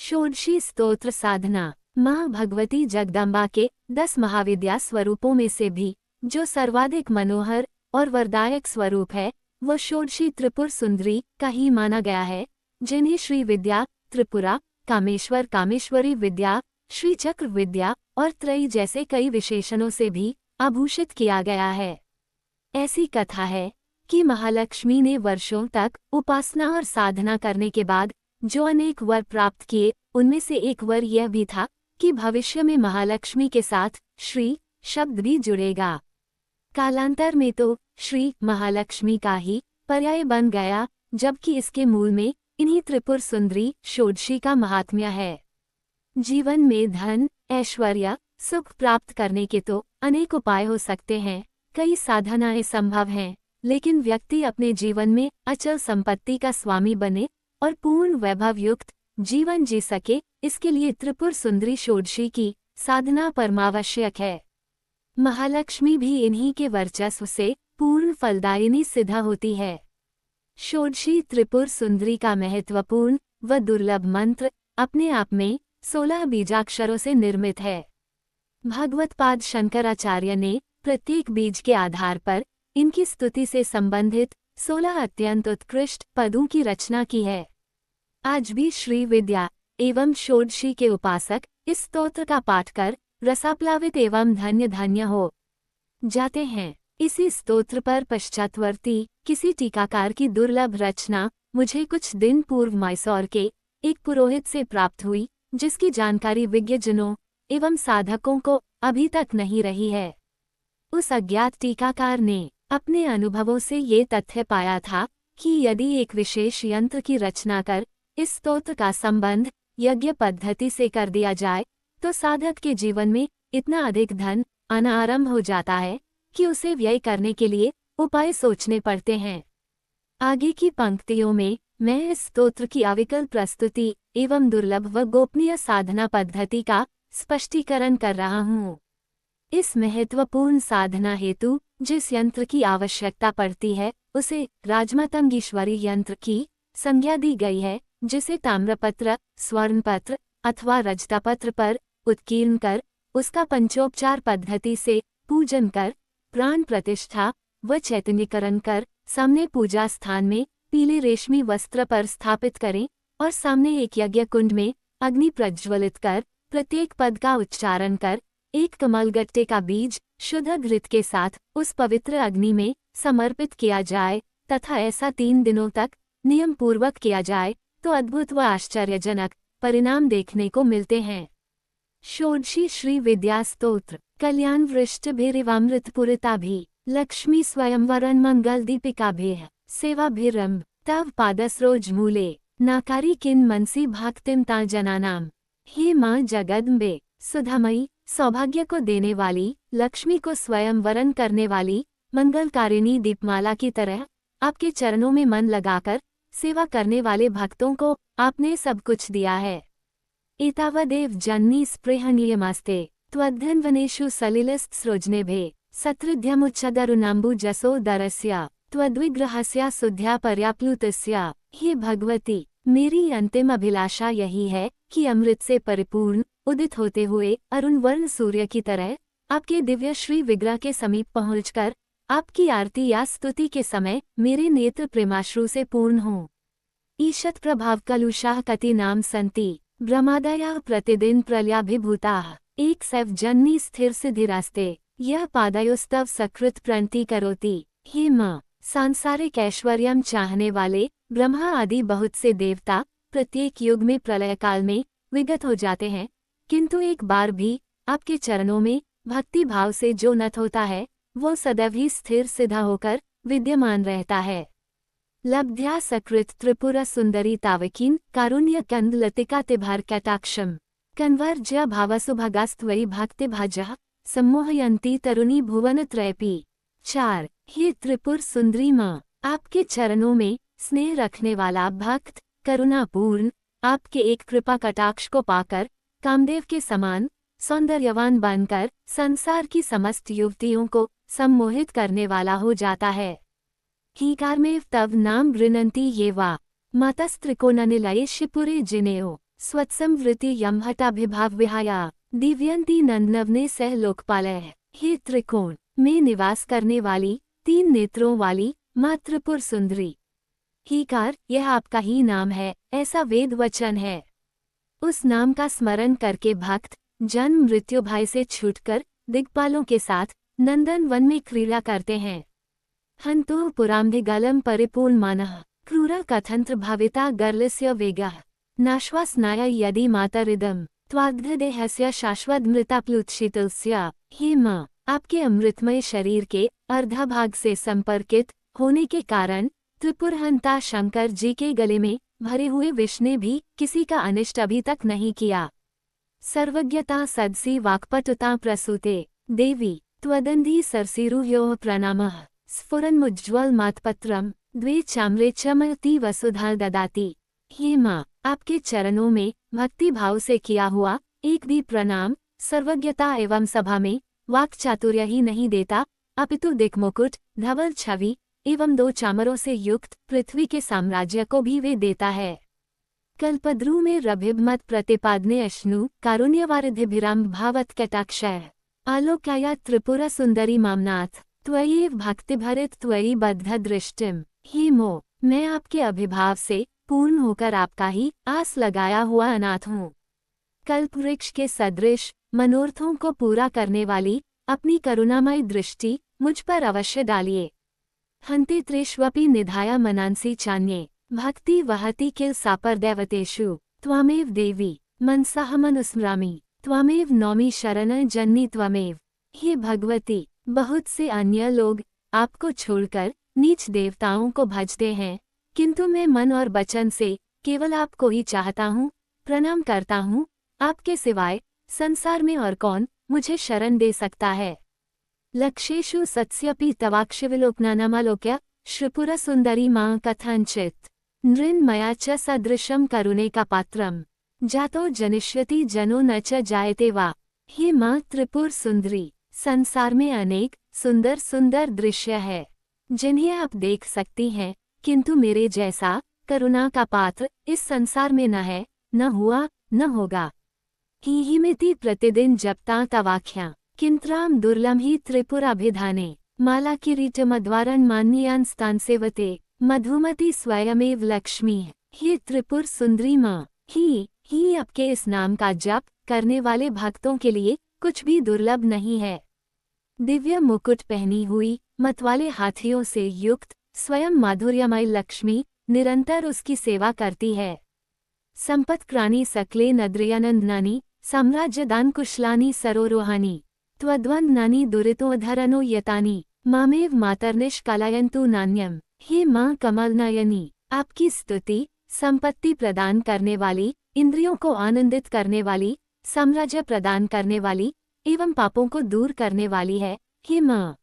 षोडशी स्तोत्र साधना। माँ भगवती जगदम्बा के 10 महाविद्या स्वरूपों में से भी जो सर्वाधिक मनोहर और वरदायक स्वरूप है वो षोडशी त्रिपुर सुंदरी का ही माना गया है, जिन्हें श्री विद्या, त्रिपुरा, कामेश्वर, कामेश्वरी विद्या, श्री चक्र विद्या और त्रयी जैसे कई विशेषणों से भी आभूषित किया गया है। ऐसी कथा है कि महालक्ष्मी ने वर्षों तक उपासना और साधना करने के बाद जो अनेक वर प्राप्त किए, उनमें से एक वर यह भी था कि भविष्य में महालक्ष्मी के साथ श्री शब्द भी जुड़ेगा। कालांतर में तो श्री महालक्ष्मी का ही पर्याय बन गया, जबकि इसके मूल में इन्हीं त्रिपुर सुंदरी षोडशी का महात्म्य है। जीवन में धन, ऐश्वर्य, सुख प्राप्त करने के तो अनेक उपाय हो सकते हैं, कई साधनाएं संभव हैं, लेकिन व्यक्ति अपने जीवन में अचल संपत्ति का स्वामी बने और पूर्ण वैभव युक्त जीवन जी सके, इसके लिए त्रिपुर सुंदरी षोडशी की साधना परमावश्यक है। महालक्ष्मी भी इन्हीं के वर्चस्व से पूर्ण फलदायिनी सिद्ध होती है। षोडशी त्रिपुर सुंदरी का महत्वपूर्ण व दुर्लभ मंत्र अपने आप में 16 बीजाक्षरों से निर्मित है। भगवत्पाद शंकराचार्य ने प्रत्येक बीज के आधार पर इनकी स्तुति से संबंधित 16 अत्यंत उत्कृष्ट पदों की रचना की है। आज भी श्री विद्या एवं षोडशी के उपासक इस स्तोत्र का पाठ कर रसाप्लावित एवं धन्य धन्य हो जाते हैं। इसी स्तोत्र पर पश्चातवर्ती किसी टीकाकार की दुर्लभ रचना मुझे कुछ दिन पूर्व मैसूर के एक पुरोहित से प्राप्त हुई, जिसकी जानकारी विज्ञजनों एवं साधकों को अभी तक नहीं रही है। उस अज्ञात टीकाकार ने अपने अनुभवों से ये तथ्य पाया था कि यदि एक विशेष यंत्र की रचना कर इस स्तोत्र का संबंध यज्ञ पद्धति से कर दिया जाए तो साधक के जीवन में इतना अधिक धन आना आरंभ हो जाता है कि उसे व्यय करने के लिए उपाय सोचने पड़ते हैं। आगे की पंक्तियों में मैं इस स्तोत्र की अविकल प्रस्तुति एवं दुर्लभ व गोपनीय साधना पद्धति का स्पष्टीकरण कर रहा हूँ। इस महत्वपूर्ण साधना हेतु जिस यंत्र की आवश्यकता पड़ती है उसे राजमातंगीश्वरी यंत्र की संज्ञा दी गई है, जिसे ताम्रपत्र, स्वर्णपत्र अथवा रजतापत्र पर उत्कीर्ण कर उसका पंचोपचार पद्धति से पूजन कर प्राण प्रतिष्ठा व चैतन्यकरण कर सामने पूजा स्थान में पीले रेशमी वस्त्र पर स्थापित करें और सामने एक यज्ञ कुंड में अग्नि प्रज्वलित कर प्रत्येक पद का उच्चारण कर एक कमलगट्टे का बीज शुद्ध घृत के साथ उस पवित्र अग्नि में समर्पित किया जाए तथा ऐसा 3 दिनों तक नियम पूर्वक किया जाए तो अद्भुत व आश्चर्यजनक परिणाम देखने को मिलते हैं। षोडशी श्री विद्या स्तोत्र। कल्याण वृष्टिभिरिवामृतपूरिताभिः लक्ष्मी स्वयंवरन मंगल दीपिकाभिः सेवाभिरंभ तव पादसरोजमूले नाकारी किन मनसी भाक्तिम ता जनानाम। हे माँ जगदम्बे, सुधामयी, सौभाग्य को देने वाली, लक्ष्मी को स्वयं वरण करने वाली, मंगलकारिणी दीपमाला की तरह आपके चरणों में मन लगाकर सेवा करने वाले भक्तों को आपने सब कुछ दिया है। एतावदेव जननी स्पृहणीयमास्ते त्वद्धन्वनेषु सलिलस्सृजनेभे सत्रिध्यमुच्चदरुनाम्बु जसोदरस्य त्वद्विग्रहस्य सुध्या पर्याप्लुतस्य। हे भगवती, मेरी अंतिम अभिलाषा यही है कि अमृत से परिपूर्ण उदित होते हुए अरुण वर्ण सूर्य की तरह आपके दिव्य श्री विग्रह के समीप पहुंचकर आपकी आरती या स्तुति के समय मेरे नेत्र प्रेमाश्रु से पूर्ण हों। ईशत प्रभाव कलुषाः कति नाम संति ब्रह्मादयः प्रतिदिन प्रलयाभिभूताः एक सैव जननी स्थिर सिद्धिरास्ते यह पादयोस्तव सकृत प्रणति करोति। हे माँ, सांसारिक ऐश्वर्यम चाहने वाले ब्रह्मा आदि बहुत से देवता प्रत्येक युग में प्रलय काल में विगत हो जाते हैं, किंतु एक बार भी आपके चरणों में भक्ति भाव से जो नत होता है वो सदैव ही स्थिर सिद्ध होकर विद्यमान रहता है। लब्ध्या सकृत त्रिपुरा सुंदरी तावकीन कारुण्य कंद लतिका तिभार कटाक्षम कन्वर्ज्य भावसुभगास्त्वयि भक्ति भाजः सम्मोहयन्ती तरुणी भुवन त्रयपी। 4। हे त्रिपुर सुंदरी माँ, आपके चरणों में स्नेह रखने वाला भक्त करुणापूर्ण आपके एक कृपा कटाक्ष को पाकर कामदेव के समान सौंदर्यवान बनकर संसार की समस्त युवतियों को सम्मोहित करने वाला हो जाता है। हीकारमेव तव नाम गृह्णन्ति ये वा मातस्त्रिकोणनिलये शिपुरे जिनेओ। स्वत्संवृत्ति यमहटाभिभाव्याया दिव्यंती नंदनवने सह लोकपालय। हे त्रिकोण में निवास करने वाली 3 नेत्रों वाली माँ त्रिपुर सुंदरी। हीकार, यह आपका ही नाम है, ऐसा वेद वचन है। उस नाम का स्मरण करके भक्त जन्म मृत्यु भय से छूटकर दिग्पालों के साथ नंदन वन में क्रीड़ा करते हैं। हंतु पुरांधिगलम परिपूर्ण मानः क्रूरा कथंत्र भविता गर्लस्य वेगः नाश्वासनाय यदि मातरिदम त्वाग्धदेहस्य शाश्वतमृताप्लुतशीतलस्य। हे माँ, आपके अमृतमय शरीर के अर्धाभाग से संपर्कित होने के कारण त्रिपुरहंता शंकर जी के गले में भरे हुए विष ने भी किसी का अनिष्ट अभी तक नहीं किया। सर्वज्ञता सदसी वाक्पटुता प्रसूते देवी त्वदन्धी सरसीरुह्योः प्रणामः स्फुरन्मुज्ज्वल मातपत्रम द्वे चाम्रे चमयति वसुधा ददाति। हे माँ, आपके चरणों में भक्ति भाव से किया हुआ एक भी प्रणाम सर्वज्ञता एवं सभा में वाक चातुर्य ही नहीं देता, अपितु दिक्मुकुट धवल छवि एवं 2 चामरों से युक्त पृथ्वी के साम्राज्य को भी वे देता है। कल्पद्रु में रभिभमत प्रतिपादने अश्नु कारुण्यवारिधिभिराम भावत कटाक्षय आलोकाया त्रिपुरा सुंदरी मामनाथ त्वयैव भक्तिभरित त्वयि बद्ध दृष्टिम। हे मो, मैं आपके अभिभाव से पूर्ण होकर आपका ही आस लगाया हुआ अनाथ हूँ। कल्पवृक्ष के सदृश मनोरथों को पूरा करने वाली अपनी करुणामय दृष्टि मुझ पर अवश्य डालिए। हंते त्रेष्वपि निधाया मनांसी चान्ये भक्ति वहति किल सापर दैवतेषु त्वमेव देवी मनसाहमनुस्मरामि त्वमेव नौमि शरण जननी त्वमेव। हे भगवती, बहुत से अन्य लोग आपको छोड़कर नीच देवताओं को भजते हैं, किंतु मैं मन और वचन से केवल आपको ही चाहता हूँ, प्रणाम करता हूँ। आपके सिवाय संसार में और कौन मुझे शरण दे सकता है। लक्ष्येषु सत्स्यपि तवाक्षविलोकनानामालोक्य श्रीपुरा सुंदरी मां कथंचित नृन्मया च सदृशम करुणे का पात्रम जातो जनिष्यति जनो न च जायते वा। हे मां त्रिपुर सुंदरी, संसार में अनेक सुंदर सुंदर दृश्य है जिन्हें आप देख सकती हैं, किंतु मेरे जैसा करुणा का पात्र इस संसार में न है, न हुआ, न होगा। हिमिति प्रतिदिन जपता तवाख्या किंत्राम दुर्लभ ही त्रिपुराभिधाने माला किरीटमद्वारण मान्यान स्थान सेवते मधुमती स्वयमेव लक्ष्मी। हे त्रिपुर सुंदरी माँ, ही आपके इस नाम का जप करने वाले भक्तों के लिए कुछ भी दुर्लभ नहीं है। दिव्य मुकुट पहनी हुई मतवाले हाथियों से युक्त स्वयं माधुर्यमय लक्ष्मी निरंतर उसकी सेवा करती है। संपत्क्राणी सकले नद्रयानंदनानी साम्राज्यदान कुशलानी सरोरोहानी त्वद्वंदनानी दुरितोधरनो यतानी मामेव मातर्निष्कालयन्तु नान्यम। हे माँ कमलनयनी, आपकी स्तुति संपत्ति प्रदान करने वाली, इंद्रियों को आनंदित करने वाली, साम्राज्य प्रदान करने वाली एवं पापों को दूर करने वाली है। हे माँ,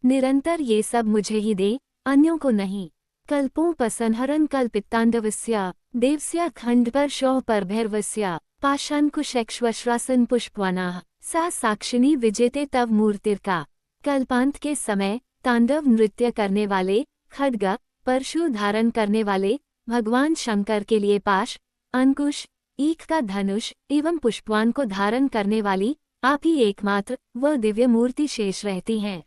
निरंतर ये सब मुझे ही दे, अन्यों को नहीं। कल्पोपसंहरन् कल्पितांडवस्य देवस्य खंडपर्शोः परभैरवस्य पाशांकुशैक्ष्वश्वासन पुष्पवानाः सा साक्षिणी विजेते तव मूर्तिर्का। कल्पांत के समय तांडव नृत्य करने वाले, खड्ग परशु धारण करने वाले भगवान शंकर के लिए पाश, अंकुश, ईख का धनुष एवं पुष्पवान को धारण करने वाली आप ही एकमात्र वह दिव्य मूर्ति शेष रहती हैं।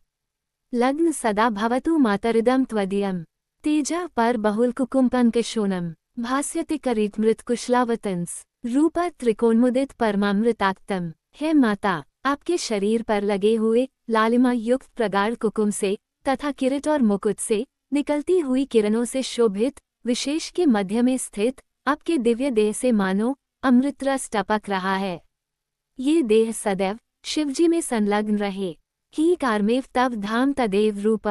लग्न सदा भवतु मातरिदम त्वदीयम तेजा पर बहुल कुकुम्पंकशोनम भास्यति करितमृत कुशलावतंस रूप त्रिकोणमुदित परमामृताक्तम। है माता, आपके शरीर पर लगे हुए लालिमा युक्त प्रगाढ़ कुकुम से तथा किरीट और मुकुट से निकलती हुई किरणों से शोभित विशेष के मध्य में स्थित आपके दिव्य देह से मानो अमृत रस टपक रहा है। ये देह सदैव शिवजी में संलग्न रहे। ही कारमेव तव धाम तदेव रूप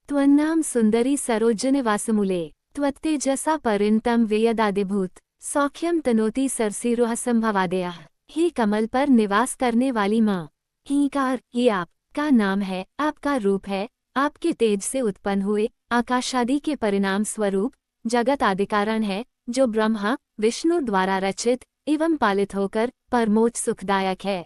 त्वन्नाम सुंदरी सरोजनिवासमूले त्वत्तेजसा परिणतम वेयदादिभूत सौख्यम तनोति सरसीरुह संभवादयः। हे कमल पर निवास करने वाली माँ, हीकार, ये आपका नाम है, आपका रूप है। आपके तेज से उत्पन्न हुए आकाशादि के परिणाम स्वरूप जगत आदिकारण है, जो ब्रह्मा विष्णु द्वारा रचित एवं पालित होकर परमोच्च सुखदायक है।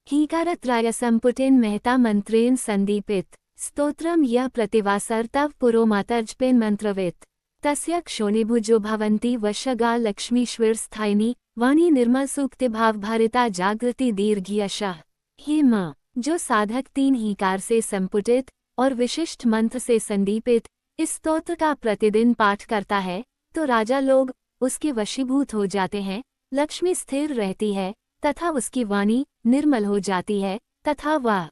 हीकारत्राय संपुटेन महता मंत्रेण संदीपित स्तोत्रम यह प्रतिवासर तव पुरो मातर्जपेन मंत्रवित तस्य क्षोणिभुजो भवन्ति वशगा लक्ष्मीश्वर-स्थायिनी वाणी निर्मल सूक्ति भावभारिता जागृति दीर्घयशः। हेम, जो साधक 3 हीकार से संपुटित और विशिष्ट मंत्र से संदीपित इस स्तोत्र का प्रतिदिन पाठ करता है तो राजा लोग उसके वशीभूत हो जाते हैं, लक्ष्मी स्थिर रहती है तथा उसकी वाणी निर्मल हो जाती है तथा वह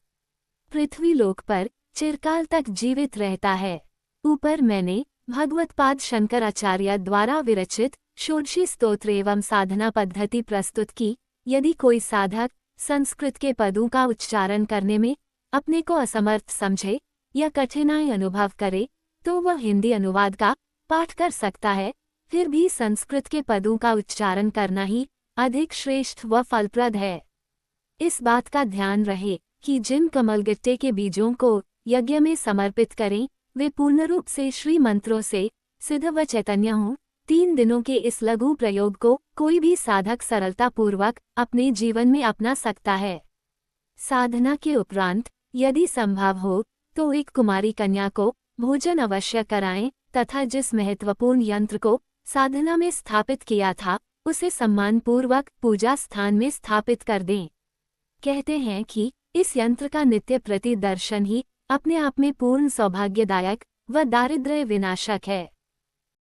पृथ्वी लोक पर चिरकाल तक जीवित रहता है। ऊपर मैंने भगवत्पाद शंकराचार्य द्वारा विरचित षोडशी स्तोत्र एवं साधना पद्धति प्रस्तुत की। यदि कोई साधक संस्कृत के पदों का उच्चारण करने में अपने को असमर्थ समझे या कठिनाई अनुभव करे तो वह हिंदी अनुवाद का पाठ कर सकता है। फिर भी संस्कृत के पदों का उच्चारण करना ही अधिक श्रेष्ठ व फलप्रद है। इस बात का ध्यान रहे कि जिन कमलगट्टे के बीजों को यज्ञ में समर्पित करें वे पूर्ण रूप से श्री मंत्रों से सिद्ध व चैतन्य हों। 3 दिनों के इस लघु प्रयोग को कोई भी साधक सरलतापूर्वक अपने जीवन में अपना सकता है। साधना के उपरांत यदि संभव हो तो एक कुमारी कन्या को भोजन अवश्य कराएं तथा जिस महत्वपूर्ण यंत्र को साधना में स्थापित किया था उसे सम्मानपूर्वक पूजा स्थान में स्थापित कर दें। कहते हैं कि इस यंत्र का नित्य प्रति दर्शन ही अपने आप में पूर्ण सौभाग्यदायक व दारिद्र्य विनाशक है।